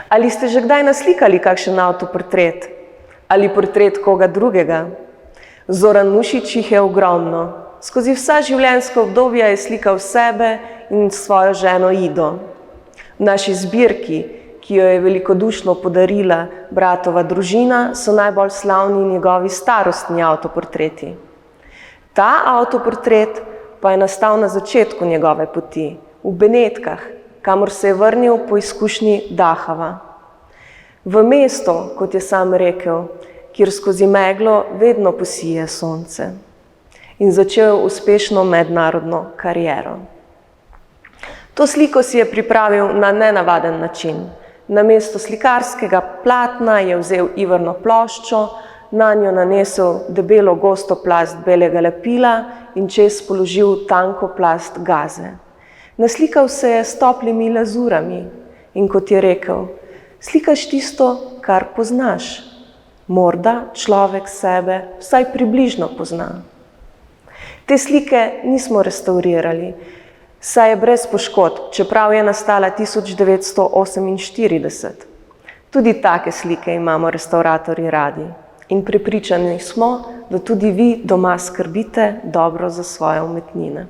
Ali ste že kdaj naslikali kakšen avtoportret? Ali portret koga drugega? Zoran Mušič jih je ogromno. Skozi vsa življenjska obdobja je slikal sebe in svojo ženo Ido. V naši zbirki, ki jo je velikodušno podarila bratova družina, so najbolj slavni njegovi starostni avtoportreti. Ta avtoportret pa je nastal na začetku njegove poti, v Benetkah, kamor se je vrnil po izkušnji Dachauer. V mesto, kot je sam rekel, kjer skozi meglo vedno posije sonce. In začel uspešno mednarodno kariero. To sliko si je pripravil na nenavaden način. Namesto slikarskega platna je vzel iverno ploščo, nanjo nanesel debelo gosto plast belega lepila in čez položil tanko plast gaze. Naslikal se je s toplimi lazurami in kot je rekel, slikaš tisto, kar poznaš. Morda človek sebe vsaj približno pozna. Te slike nismo restavrirali, saj je brez poškodb, čeprav je nastala 1948. Tudi take slike imamo restavratorji radi in prepričani smo, da tudi vi doma skrbite dobro za svoje umetnine.